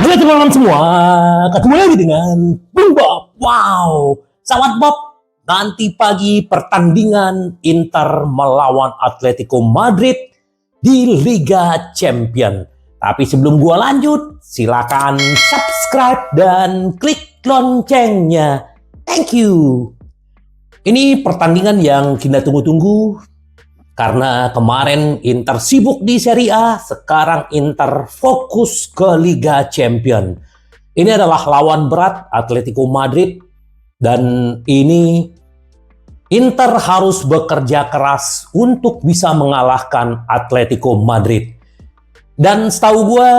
Halo teman-teman semua, ketemu lagi dengan Bung Bob. Wow, sahabat Bob, nanti pagi pertandingan Inter melawan Atletico Madrid di Liga Champion. Tapi sebelum gua lanjut, silakan subscribe dan klik loncengnya. Thank you. Ini pertandingan yang kita tunggu-tunggu. Karena kemarin Inter sibuk di Serie A, sekarang Inter fokus ke Liga Champion. Ini adalah lawan berat Atletico Madrid, dan ini Inter harus bekerja keras untuk bisa mengalahkan Atletico Madrid. Dan setahu gue,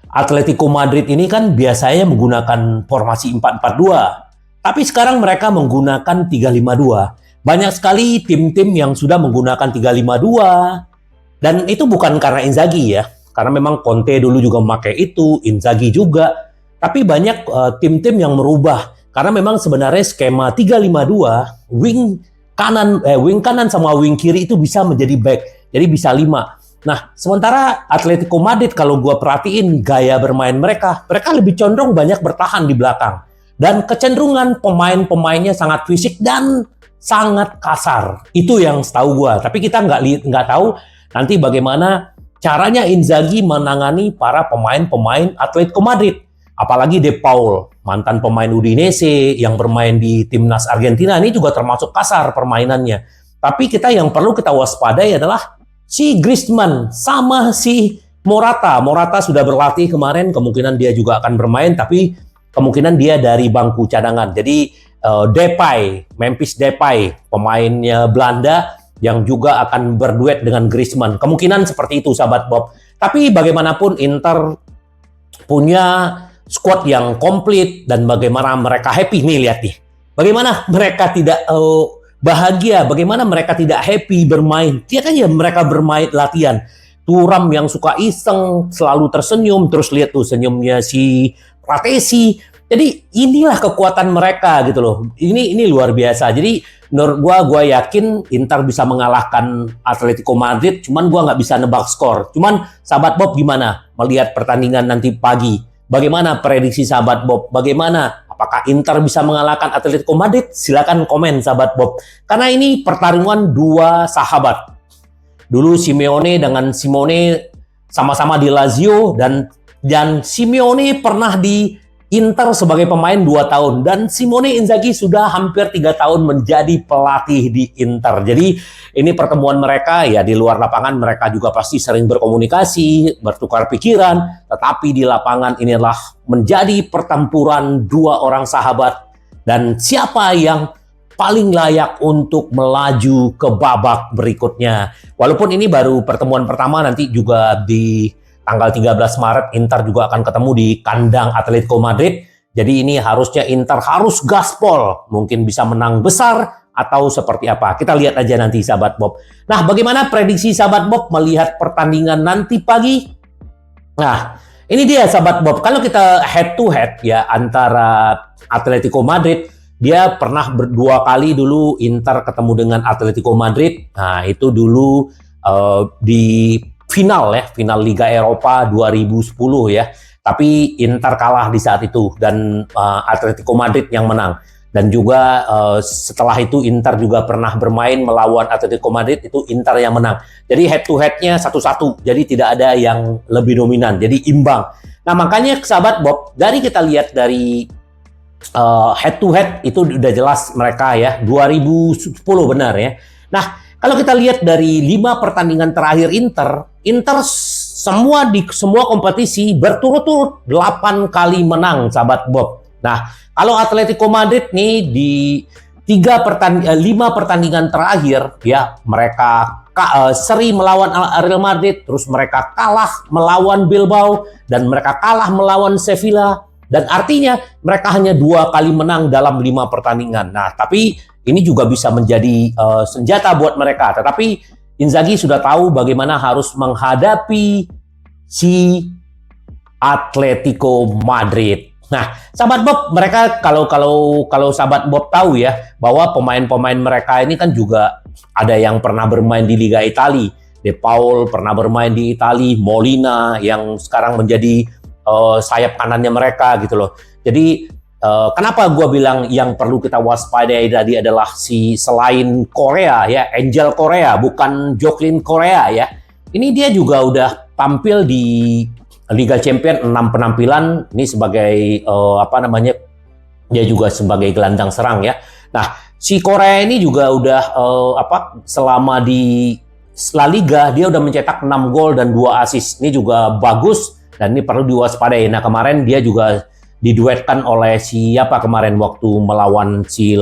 Atletico Madrid ini kan biasanya menggunakan formasi 4-4-2, tapi sekarang mereka menggunakan 3-5-2. Banyak sekali tim-tim yang sudah menggunakan 3-5-2, dan itu bukan karena Inzaghi ya, karena memang Conte dulu juga memakai itu, Inzaghi juga, tapi banyak tim-tim yang merubah, karena memang sebenarnya skema 3-5-2, wing kanan sama wing kiri itu bisa menjadi back, jadi bisa 5. Nah, sementara Atletico Madrid kalau gue perhatiin gaya bermain mereka lebih condong banyak bertahan di belakang, dan kecenderungan pemain-pemainnya sangat fisik dan sangat kasar. Itu yang setahu gua. Tapi kita nggak tahu nanti bagaimana caranya Inzaghi menangani para pemain-pemain Atletico Madrid. Apalagi De Paul, mantan pemain Udinese yang bermain di timnas Argentina, ini juga termasuk kasar permainannya. Tapi yang perlu kita waspadai adalah si Griezmann sama si Morata. Morata sudah berlatih kemarin, kemungkinan dia juga akan bermain, tapi kemungkinan dia dari bangku cadangan. Jadi Memphis Depay, pemainnya Belanda yang juga akan berduet dengan Griezmann. Kemungkinan seperti itu, sahabat Bob. Tapi bagaimanapun Inter punya squad yang komplit, dan bagaimana mereka happy. Nih, lihat nih. Bagaimana mereka tidak bahagia, bagaimana mereka tidak happy bermain. Lihat aja mereka bermain latihan. Thuram yang suka iseng, selalu tersenyum. Terus lihat tuh senyumnya si Pratesi. Jadi inilah kekuatan mereka gitu loh. Ini luar biasa. Jadi menurut gua yakin Inter bisa mengalahkan Atletico Madrid. Cuman gua nggak bisa nebak skor. Cuman sahabat Bob gimana melihat pertandingan nanti pagi? Bagaimana prediksi sahabat Bob? Bagaimana? Apakah Inter bisa mengalahkan Atletico Madrid? Silakan komen sahabat Bob. Karena ini pertarungan dua sahabat. Dulu Simeone dengan Simone sama-sama di Lazio, dan Simeone pernah di Inter sebagai pemain 2 tahun, dan Simone Inzaghi sudah hampir 3 tahun menjadi pelatih di Inter. Jadi ini pertemuan mereka ya, di luar lapangan mereka juga pasti sering berkomunikasi, bertukar pikiran, tetapi di lapangan inilah menjadi pertempuran dua orang sahabat, dan siapa yang paling layak untuk melaju ke babak berikutnya. Walaupun ini baru pertemuan pertama, nanti juga di tanggal 13 Maret Inter juga akan ketemu di kandang Atletico Madrid. Jadi ini harusnya Inter harus gaspol. Mungkin bisa menang besar atau seperti apa. Kita lihat aja nanti sahabat Bob. Nah, bagaimana prediksi sahabat Bob melihat pertandingan nanti pagi? Nah, ini dia sahabat Bob. Kalau kita head to head ya antara Atletico Madrid, dia pernah berdua kali dulu Inter ketemu dengan Atletico Madrid. Nah, itu dulu di final Liga Eropa 2010 ya. Tapi Inter kalah di saat itu, dan Atletico Madrid yang menang. Dan juga setelah itu Inter juga pernah bermain melawan Atletico Madrid, itu Inter yang menang. Jadi head to head-nya 1-1. Jadi tidak ada yang lebih dominan. Jadi imbang. Nah, makanya sahabat Bob, kita lihat dari head to head itu udah jelas mereka ya 2010 benar ya. Nah, kalau kita lihat dari 5 pertandingan terakhir Inter di semua kompetisi berturut-turut 8 kali menang, sahabat Bob. Nah, kalau Atletico Madrid nih di 5 pertandingan terakhir ya, mereka seri melawan Real Madrid, terus mereka kalah melawan Bilbao, dan mereka kalah melawan Sevilla. Dan artinya mereka hanya 2 kali menang dalam 5 pertandingan. Nah, tapi ini juga bisa menjadi senjata buat mereka. Tetapi Inzaghi sudah tahu bagaimana harus menghadapi si Atletico Madrid. Nah, sahabat Bob, mereka kalau sahabat Bob tahu ya, bahwa pemain-pemain mereka ini kan juga ada yang pernah bermain di Liga Italia. De Paul pernah bermain di Italia, Molina yang sekarang menjadi sayap kanannya mereka gitu loh. Jadi kenapa gue bilang yang perlu kita waspadai tadi adalah selain Korea ya, Angel Korea, bukan Jocelyne Korea ya. Ini dia juga udah tampil di Liga Champion 6 penampilan. Ini sebagai dia juga sebagai gelandang serang ya. Nah, si Korea ini juga udah selama di La Liga dia udah mencetak 6 gol dan 2 assist. Ini juga bagus dan ini perlu diwaspadai. Nah, kemarin dia juga diduetkan oleh siapa kemarin waktu melawan si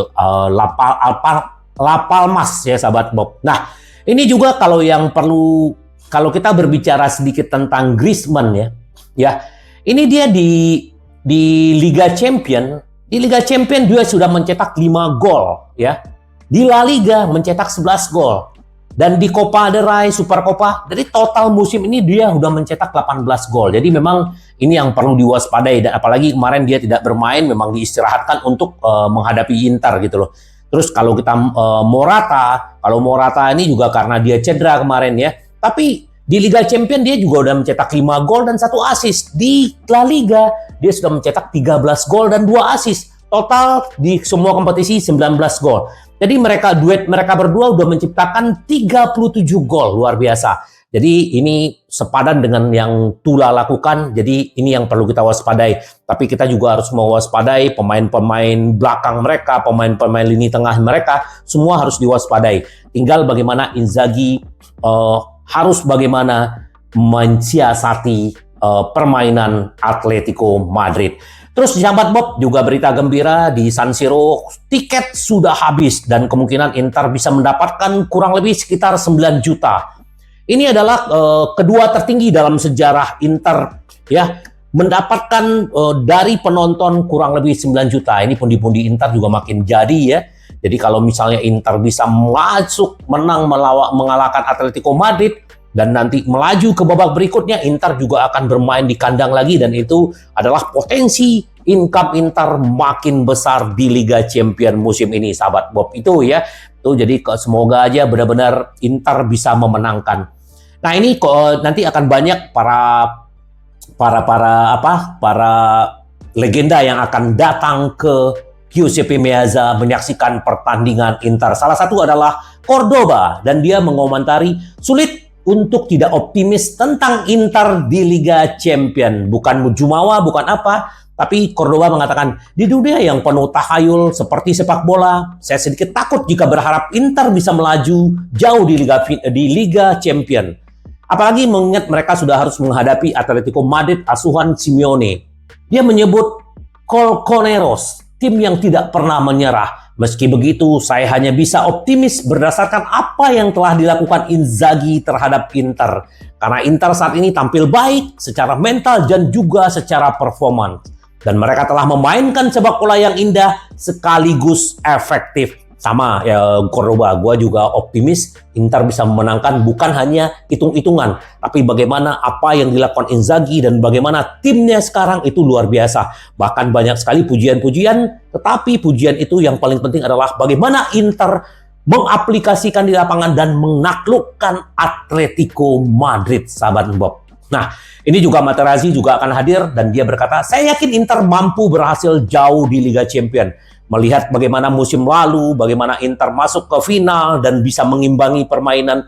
La Palmas ya sahabat Bob. Nah, ini juga kalau kita berbicara sedikit tentang Griezmann ya. Ini dia di Liga Champion, dia sudah mencetak 5 gol ya. Di La Liga mencetak 11 gol. Dan di Copa del Rey, Super Copa, jadi total musim ini dia sudah mencetak 18 gol. Jadi memang ini yang perlu diwaspadai. Dan apalagi kemarin dia tidak bermain, memang diistirahatkan untuk menghadapi Inter gitu loh. Terus kalau kita Morata ini juga karena dia cedera kemarin ya. Tapi di Liga Champion dia juga udah mencetak 5 gol dan 1 assist. Di La Liga dia sudah mencetak 13 gol dan 2 assist. Total di semua kompetisi 19 gol. Jadi duet mereka berdua udah menciptakan 37 gol, luar biasa. Jadi ini sepadan dengan yang Tula lakukan, jadi ini yang perlu kita waspadai. Tapi kita juga harus mewaspadai pemain-pemain belakang mereka, pemain-pemain lini tengah mereka, semua harus diwaspadai. Tinggal bagaimana Inzaghi harus bagaimana mensiasati permainan Atletico Madrid. Terus sahabat Bob, juga berita gembira di San Siro, tiket sudah habis dan kemungkinan Inter bisa mendapatkan kurang lebih sekitar 9 juta. Ini adalah kedua tertinggi dalam sejarah Inter ya, mendapatkan dari penonton kurang lebih 9 juta. Ini pundi-pundi Inter juga makin jadi ya. Jadi kalau misalnya Inter bisa mengalahkan Atletico Madrid dan nanti melaju ke babak berikutnya, Inter juga akan bermain di kandang lagi dan itu adalah potensi income Inter makin besar di Liga Champion musim ini, sahabat Bob. Itu ya. Tuh jadi semoga aja benar-benar Inter bisa memenangkan. Nah, ini nanti akan banyak para legenda yang akan datang ke Giuseppe Meazza menyaksikan pertandingan Inter. Salah satu adalah Cordoba dan dia mengomentari sulit untuk tidak optimis tentang Inter di Liga Champion. Bukan jumawa, bukan apa, tapi Cordoba mengatakan, di dunia yang penuh tahayul seperti sepak bola, saya sedikit takut jika berharap Inter bisa melaju jauh di Liga Champion. Apalagi mengingat mereka sudah harus menghadapi Atletico Madrid asuhan Simeone. Dia menyebut Colchoneros, tim yang tidak pernah menyerah. Meski begitu, saya hanya bisa optimis berdasarkan apa yang telah dilakukan Inzaghi terhadap Inter. Karena Inter saat ini tampil baik secara mental dan juga secara performance. Dan mereka telah memainkan sepak bola yang indah sekaligus efektif. Sama ya Cordoba, gue juga optimis Inter bisa memenangkan, bukan hanya hitung-hitungan, tapi bagaimana apa yang dilakukan Inzaghi dan bagaimana timnya sekarang itu luar biasa. Bahkan banyak sekali pujian-pujian, tetapi pujian itu yang paling penting adalah bagaimana Inter mengaplikasikan di lapangan dan menaklukkan Atletico Madrid, sahabat Bob. Nah, ini juga Materazzi juga akan hadir dan dia berkata, saya yakin Inter mampu berhasil jauh di Liga Champion. Melihat bagaimana musim lalu, bagaimana Inter masuk ke final dan bisa mengimbangi permainan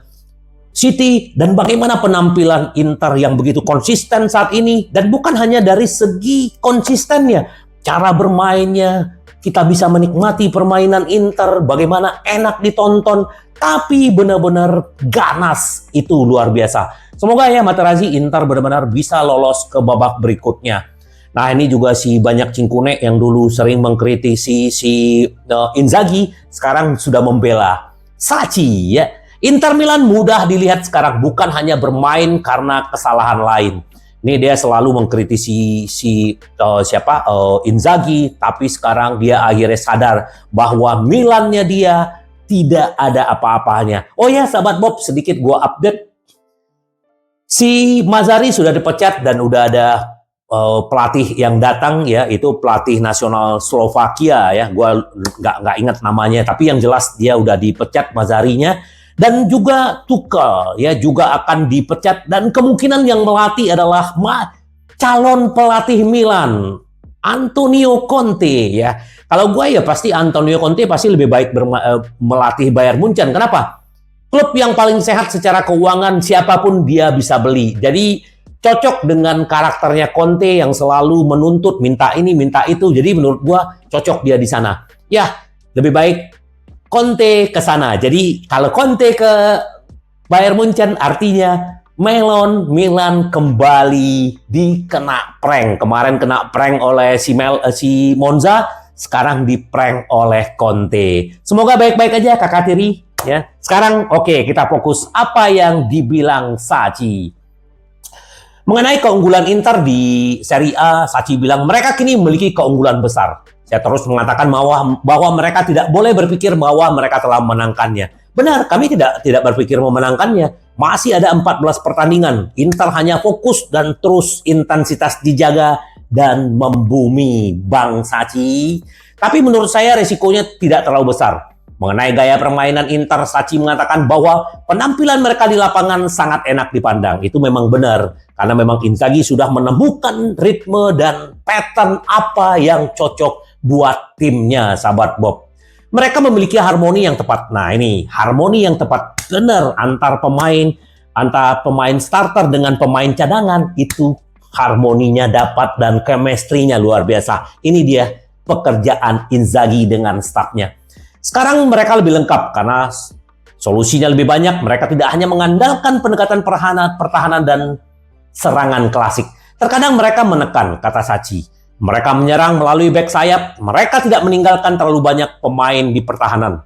City, dan bagaimana penampilan Inter yang begitu konsisten saat ini. Dan bukan hanya dari segi konsistennya, cara bermainnya, kita bisa menikmati permainan Inter, bagaimana enak ditonton, tapi benar-benar ganas, itu luar biasa. Semoga ya Materazzi, Inter benar-benar bisa lolos ke babak berikutnya. Nah, ini juga si banyak cingkune yang dulu sering mengkritisi si Inzaghi, sekarang sudah membela Sachi ya. Inter Milan mudah dilihat sekarang, bukan hanya bermain karena kesalahan lain. Ini dia selalu mengkritisi Inzaghi, tapi sekarang dia akhirnya sadar bahwa Milannya dia tidak ada apa-apanya. Oh ya, sahabat Bob, sedikit gua update. Si Mazzarri sudah dipecat dan udah ada pelatih yang datang ya, itu pelatih nasional Slovakia ya, gue nggak ingat namanya, tapi yang jelas dia udah dipecat Mazzarrinya Dan juga Tuchel ya juga akan dipecat, dan kemungkinan yang melatih adalah calon pelatih Milan, Antonio Conte ya. Kalau gue ya pasti Antonio Conte pasti lebih baik melatih Bayern Munchen. Kenapa? Klub yang paling sehat secara keuangan, siapapun dia bisa beli. Jadi cocok dengan karakternya Conte yang selalu menuntut minta ini, minta itu. Jadi menurut gue cocok dia di sana. Ya, lebih baik Conte ke sana. Jadi kalau Conte ke Bayern Munchen artinya Milan kembali dikena prank. Kemarin kena prank oleh si Monza, sekarang di prank oleh Conte. Semoga baik-baik aja Kakak Tiri ya. Sekarang oke, kita fokus apa yang dibilang Sachi. Mengenai keunggulan Inter di Serie A, Sachi bilang mereka kini memiliki keunggulan besar. Saya terus mengatakan bahwa mereka tidak boleh berpikir bahwa mereka telah menangkannya. Benar, kami tidak berpikir memenangkannya. Masih ada 14 pertandingan. Inter hanya fokus dan terus intensitas dijaga dan membumi, Bang Sachi. Tapi menurut saya resikonya tidak terlalu besar. Mengenai gaya permainan Inter, Sachi mengatakan bahwa penampilan mereka di lapangan sangat enak dipandang. Itu memang benar, karena memang Inzaghi sudah menemukan ritme dan pattern apa yang cocok buat timnya, sahabat Bob. Mereka memiliki harmoni yang tepat. Nah ini, harmoni yang tepat benar antara pemain starter dengan pemain cadangan, itu harmoninya dapat dan chemistry-nya luar biasa. Ini dia pekerjaan Inzaghi dengan stafnya. Sekarang mereka lebih lengkap karena solusinya lebih banyak. Mereka tidak hanya mengandalkan pendekatan pertahanan dan serangan klasik. Terkadang mereka menekan, kata Sachi. Mereka menyerang melalui back sayap. Mereka tidak meninggalkan terlalu banyak pemain di pertahanan.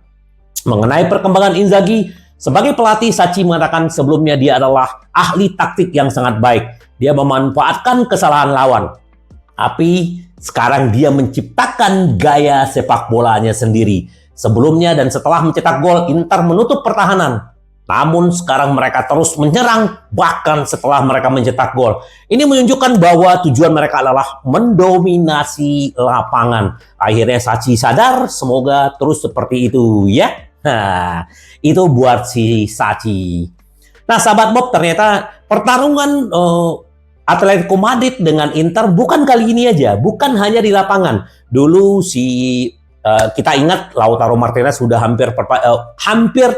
Mengenai perkembangan Inzaghi, sebagai pelatih, Sachi mengatakan sebelumnya dia adalah ahli taktik yang sangat baik. Dia memanfaatkan kesalahan lawan. Tapi sekarang dia menciptakan gaya sepak bolanya sendiri. Sebelumnya dan setelah mencetak gol, Inter menutup pertahanan. Namun sekarang mereka terus menyerang bahkan setelah mereka mencetak gol. Ini menunjukkan bahwa tujuan mereka adalah mendominasi lapangan. Akhirnya Sachi sadar, semoga terus seperti itu ya. Nah, itu buat si Sachi. Nah, sahabat Bob, ternyata pertarungan Atletico Madrid dengan Inter bukan kali ini aja, bukan hanya di lapangan. Dulu kita ingat Lautaro Martinez sudah hampir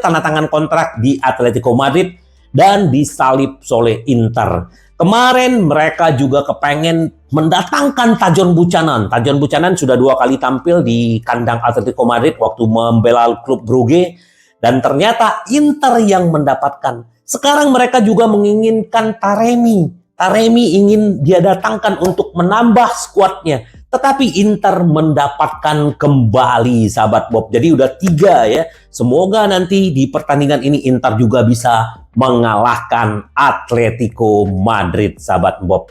tanda tangan kontrak di Atletico Madrid dan disalib oleh Inter. Kemarin mereka juga kepengen mendatangkan Tajon Buchanan. Tajon Buchanan sudah 2 kali tampil di kandang Atletico Madrid waktu membela klub Brugge, dan ternyata Inter yang mendapatkan. Sekarang mereka juga menginginkan Taremi. Taremi ingin dia datangkan untuk menambah skuadnya. Tetapi Inter mendapatkan kembali, sahabat Bob. Jadi udah 3 ya. Semoga nanti di pertandingan ini Inter juga bisa mengalahkan Atletico Madrid, sahabat Bob.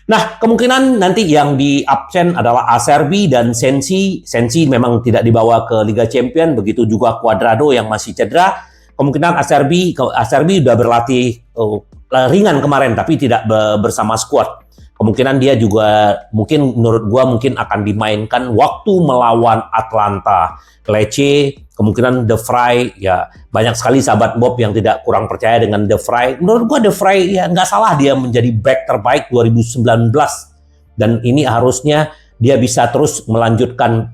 Nah, kemungkinan nanti yang di absen adalah Acerbi dan Sensi. Sensi memang tidak dibawa ke Liga Champions, begitu juga Cuadrado yang masih cedera. Kemungkinan Acerbi udah berlatih ringan kemarin, tapi tidak bersama skuad. Kemungkinan dia juga menurut gua mungkin akan dimainkan waktu melawan Atlanta. Lecce, kemungkinan De Vrij, ya banyak sekali sahabat Bob yang tidak kurang percaya dengan De Vrij. Menurut gua De Vrij ya nggak salah dia menjadi back terbaik 2019. Dan ini harusnya dia bisa terus melanjutkan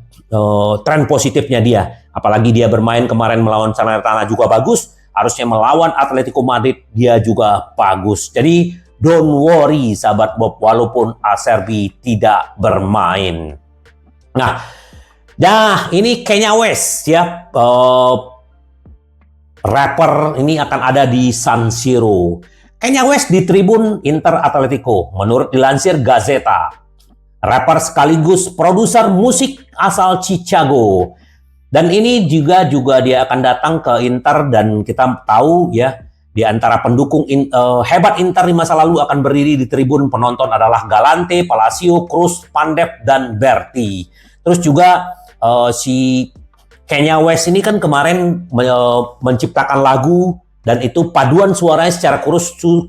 tren positifnya dia. Apalagi dia bermain kemarin melawan Salernitana juga bagus. Harusnya melawan Atletico Madrid dia juga bagus. Jadi don't worry, sahabat Bob, walaupun Acerbi tidak bermain. Nah, ini Kanye West ya. Rapper ini akan ada di San Siro. Kanye West di tribun Inter Atletico. Menurut dilansir Gazeta, rapper sekaligus produser musik asal Chicago. Dan ini juga dia akan datang ke Inter, dan kita tahu ya, di antara pendukung hebat Inter di masa lalu akan berdiri di tribun penonton adalah Galante, Palacio, Cruz, Pandev, dan Berti. Terus juga si Kanye West ini kan kemarin menciptakan lagu, dan itu paduan suaranya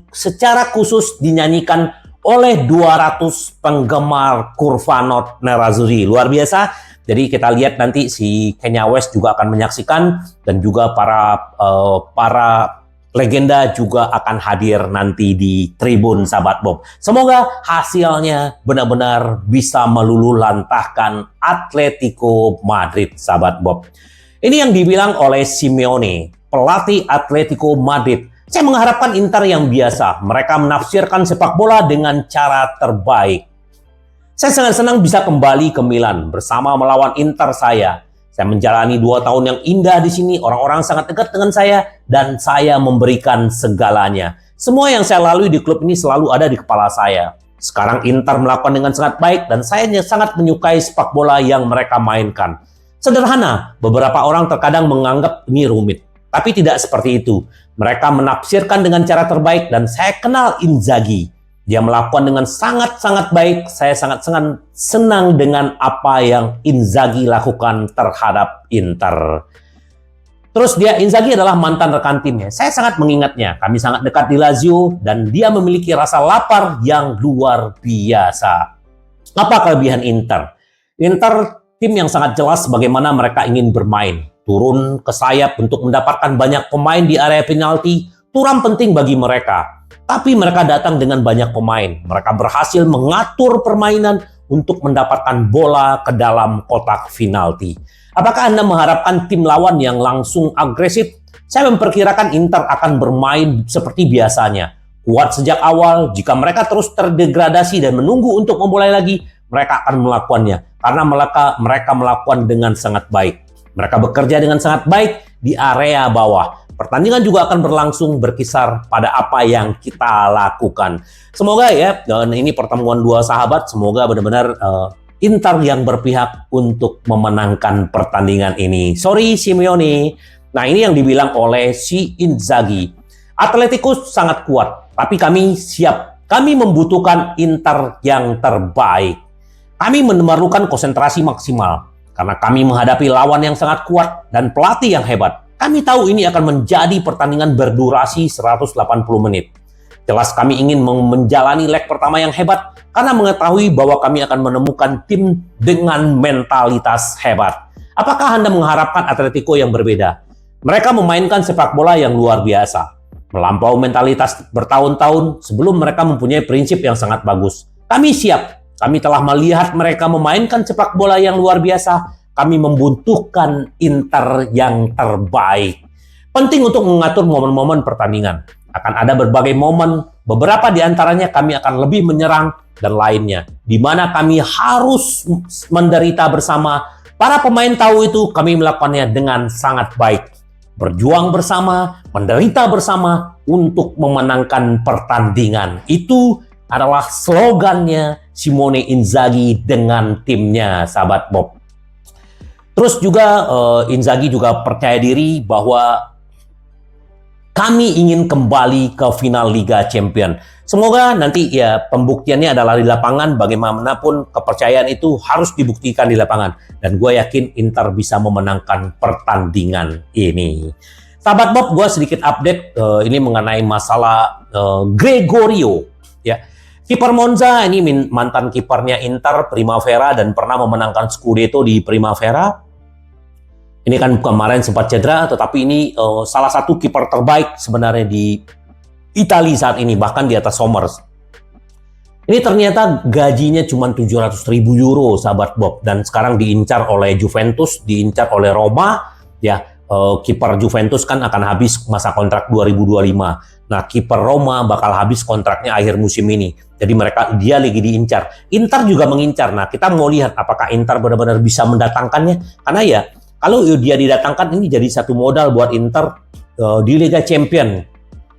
secara khusus dinyanyikan oleh 200 penggemar Curva Nerazzurri. Luar biasa. Jadi kita lihat nanti si Kanye West juga akan menyaksikan dan juga para legenda juga akan hadir nanti di tribun sahabat Bob. Semoga hasilnya benar-benar bisa meluluhlantahkan Atletico Madrid sahabat Bob. Ini yang dibilang oleh Simeone, pelatih Atletico Madrid. Saya mengharapkan Inter yang biasa. Mereka menafsirkan sepak bola dengan cara terbaik. Saya sangat senang bisa kembali ke Milan bersama melawan Inter saya. Saya menjalani 2 tahun yang indah di sini, orang-orang sangat dekat dengan saya, dan saya memberikan segalanya. Semua yang saya lalui di klub ini selalu ada di kepala saya. Sekarang Inter melakukan dengan sangat baik, dan saya sangat menyukai sepak bola yang mereka mainkan. Sederhana, beberapa orang terkadang menganggap ini rumit. Tapi tidak seperti itu. Mereka menafsirkan dengan cara terbaik, dan saya kenal Inzaghi. Dia melakukan dengan sangat-sangat baik. Saya sangat-sangat senang dengan apa yang Inzaghi lakukan terhadap Inter. Terus Inzaghi adalah mantan rekan timnya. Saya sangat mengingatnya. Kami sangat dekat di Lazio dan dia memiliki rasa lapar yang luar biasa. Apa kelebihan Inter? Inter tim yang sangat jelas bagaimana mereka ingin bermain. Turun ke sayap untuk mendapatkan banyak pemain di area penalti. Turam penting bagi mereka. Tapi mereka datang dengan banyak pemain. Mereka berhasil mengatur permainan untuk mendapatkan bola ke dalam kotak penalti. Apakah Anda mengharapkan tim lawan yang langsung agresif? Saya memperkirakan Inter akan bermain seperti biasanya. Kuat sejak awal, jika mereka terus terdegradasi dan menunggu untuk memulai lagi, mereka akan melakukannya. Karena mereka melakukan dengan sangat baik. Mereka bekerja dengan sangat baik di area bawah. Pertandingan juga akan berlangsung berkisar pada apa yang kita lakukan. Semoga ya, dan ini pertemuan 2 sahabat, semoga benar-benar Inter yang berpihak untuk memenangkan pertandingan ini. Sorry Simeone. Nah ini yang dibilang oleh si Inzaghi. Atletico sangat kuat, tapi kami siap. Kami membutuhkan Inter yang terbaik. Kami memerlukan konsentrasi maksimal, karena kami menghadapi lawan yang sangat kuat dan pelatih yang hebat. Kami tahu ini akan menjadi pertandingan berdurasi 180 menit. Jelas kami ingin menjalani leg pertama yang hebat karena mengetahui bahwa kami akan menemukan tim dengan mentalitas hebat. Apakah Anda mengharapkan Atletico yang berbeda? Mereka memainkan sepak bola yang luar biasa. Melampaui mentalitas bertahun-tahun sebelum mereka mempunyai prinsip yang sangat bagus. Kami siap. Kami telah melihat mereka memainkan sepak bola yang luar biasa. Kami membutuhkan Inter yang terbaik. Penting untuk mengatur momen-momen pertandingan. Akan ada berbagai momen, beberapa di antaranya kami akan lebih menyerang dan lainnya. Di mana kami harus menderita bersama. Para pemain tahu itu, kami melakukannya dengan sangat baik. Berjuang bersama, menderita bersama untuk memenangkan pertandingan. Itu adalah slogannya Simone Inzaghi dengan timnya, sahabat Bob. Terus juga Inzaghi juga percaya diri bahwa kami ingin kembali ke final Liga Champions. Semoga nanti ya pembuktiannya adalah di lapangan. Bagaimanapun kepercayaan itu harus dibuktikan di lapangan. Dan gue yakin Inter bisa memenangkan pertandingan ini. Sahabat Bob, gue sedikit update ini mengenai masalah Gregorio. Ya, kiper Monza ini mantan kipernya Inter Primavera dan pernah memenangkan Scudetto di Primavera. Ini kan kemarin sempat cedera, tetapi ini salah satu kiper terbaik sebenarnya di Italia saat ini, bahkan di atas Sommers. Ini ternyata gajinya cuma 700.000 euro, sahabat Bob, dan sekarang diincar oleh Juventus, diincar oleh Roma. Ya, kiper Juventus kan akan habis masa kontrak 2025. Nah, kiper Roma bakal habis kontraknya akhir musim ini. Jadi dia lagi diincar. Inter juga mengincar. Nah, kita mau lihat apakah Inter benar-benar bisa mendatangkannya. Karena ya, kalau dia didatangkan, ini jadi satu modal buat Inter di Liga Champions.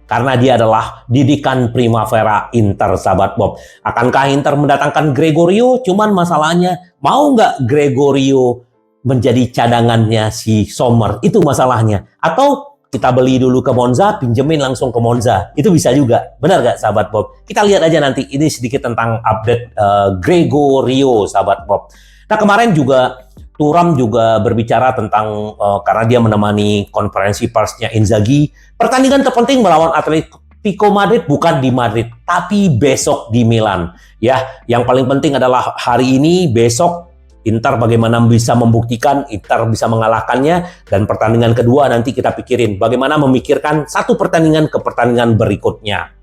Karena dia adalah didikan Primavera Inter, sahabat Bob. Akankah Inter mendatangkan Gregorio? Cuman masalahnya, mau nggak Gregorio menjadi cadangannya si Sommer? Itu masalahnya. Atau kita beli dulu ke Monza, pinjemin langsung ke Monza. Itu bisa juga. Benar nggak, sahabat Bob? Kita lihat aja nanti. Ini sedikit tentang update Gregorio, sahabat Bob. Nah, kemarin juga Thuram juga berbicara tentang karena dia menemani konferensi persnya Inzaghi, pertandingan terpenting melawan Atletico Madrid bukan di Madrid, tapi besok di Milan. Ya, yang paling penting adalah hari ini, besok Inter bagaimana bisa membuktikan, Inter bisa mengalahkannya, dan pertandingan kedua nanti kita pikirin bagaimana memikirkan satu pertandingan ke pertandingan berikutnya.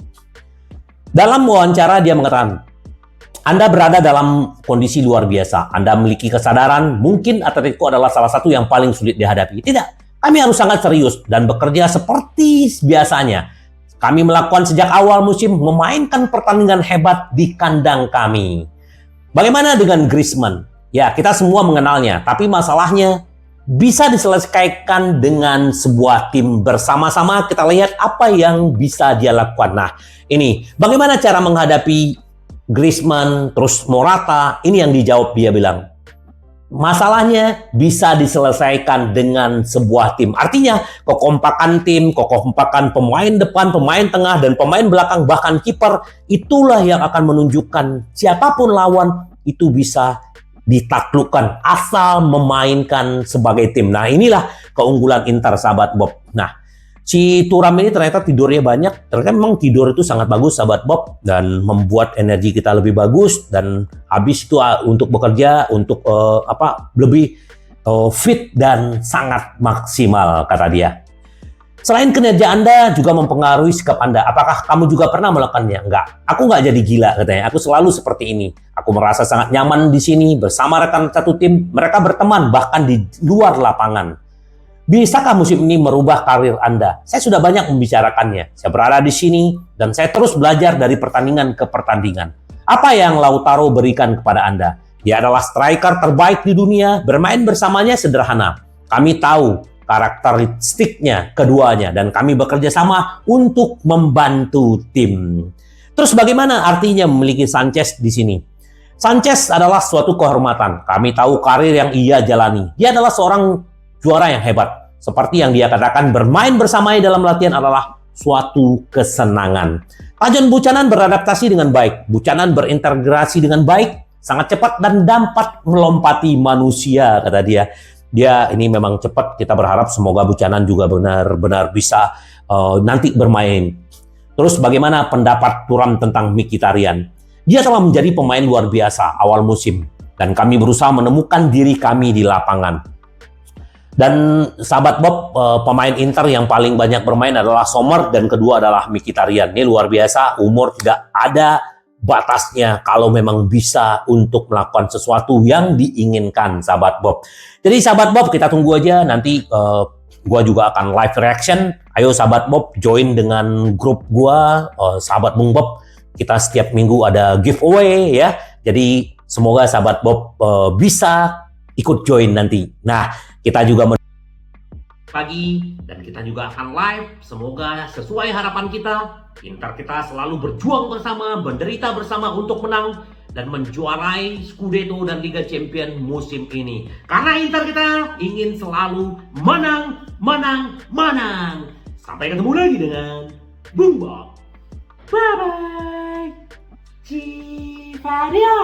Dalam wawancara dia mengatakan, Anda berada dalam kondisi luar biasa. Anda memiliki kesadaran mungkin Atletico adalah salah satu yang paling sulit dihadapi. Tidak, kami harus sangat serius dan bekerja seperti biasanya. Kami melakukan sejak awal musim memainkan pertandingan hebat di kandang kami. Bagaimana dengan Griezmann? Ya, kita semua mengenalnya, tapi masalahnya bisa diselesaikan dengan sebuah tim bersama-sama. Kita lihat apa yang bisa dia lakukan. Nah, ini bagaimana cara menghadapi Griezmann, terus Morata. Ini yang dijawab, dia bilang, masalahnya bisa diselesaikan dengan sebuah tim. Artinya, kekompakan tim, kekompakan pemain depan, pemain tengah, dan pemain belakang, bahkan kiper, itulah yang akan menunjukkan siapapun lawan itu bisa ditaklukkan asal memainkan sebagai tim. Nah, inilah keunggulan Inter, sahabat Bob. Nah, si Thuram ini ternyata tidurnya banyak. Ternyata memang tidur itu sangat bagus, sahabat Bob, dan membuat energi kita lebih bagus, dan habis itu untuk bekerja untuk lebih fit dan sangat maksimal, kata dia. Selain kinerja Anda juga mempengaruhi sikap Anda. Apakah kamu juga pernah melakukannya? Enggak. Aku nggak jadi gila, katanya. Aku selalu seperti ini. Aku merasa sangat nyaman di sini bersama rekan satu tim. Mereka berteman bahkan di luar lapangan. Bisakah musim ini merubah karir Anda? Saya sudah banyak membicarakannya. Saya berada di sini dan saya terus belajar dari pertandingan ke pertandingan. Apa yang Lautaro berikan kepada Anda? Dia adalah striker terbaik di dunia. Bermain bersamanya sederhana. Kami tahu karakteristiknya keduanya dan kami bekerja sama untuk membantu tim. Terus bagaimana artinya memiliki Sanchez di sini? Sanchez adalah suatu kehormatan. Kami tahu karir yang ia jalani. Dia adalah seorang juara yang hebat. Seperti yang dia katakan, bermain bersamanya dalam latihan adalah suatu kesenangan. Tajon Buchanan beradaptasi dengan baik. Buchanan berintegrasi dengan baik, sangat cepat dan dapat melompati manusia, kata dia. Dia ini memang cepat, kita berharap semoga Buchanan juga benar-benar bisa nanti bermain. Terus bagaimana pendapat Thuram tentang Mkhitaryan? Dia telah menjadi pemain luar biasa awal musim, dan kami berusaha menemukan diri kami di lapangan. Dan sahabat Bob, pemain Inter yang paling banyak bermain adalah Sommer, dan kedua adalah Mkhitaryan. Ini luar biasa, umur tidak ada batasnya kalau memang bisa untuk melakukan sesuatu yang diinginkan, sahabat Bob. Jadi sahabat Bob, kita tunggu aja nanti gua juga akan live reaction. Ayo sahabat Bob, join dengan grup gua, sahabat Bung Bob. Kita setiap minggu ada giveaway ya. Jadi semoga sahabat Bob bisa ikut join nanti. Nah, kita juga pagi dan kita juga akan live. Semoga sesuai harapan kita. Inter kita selalu berjuang bersama, menderita bersama untuk menang dan menjuarai Scudetto dan Liga Champions musim ini. Karena Inter kita ingin selalu menang, menang, menang. Sampai ketemu lagi dengan Bung Bob. Bye bye. Ci Faria.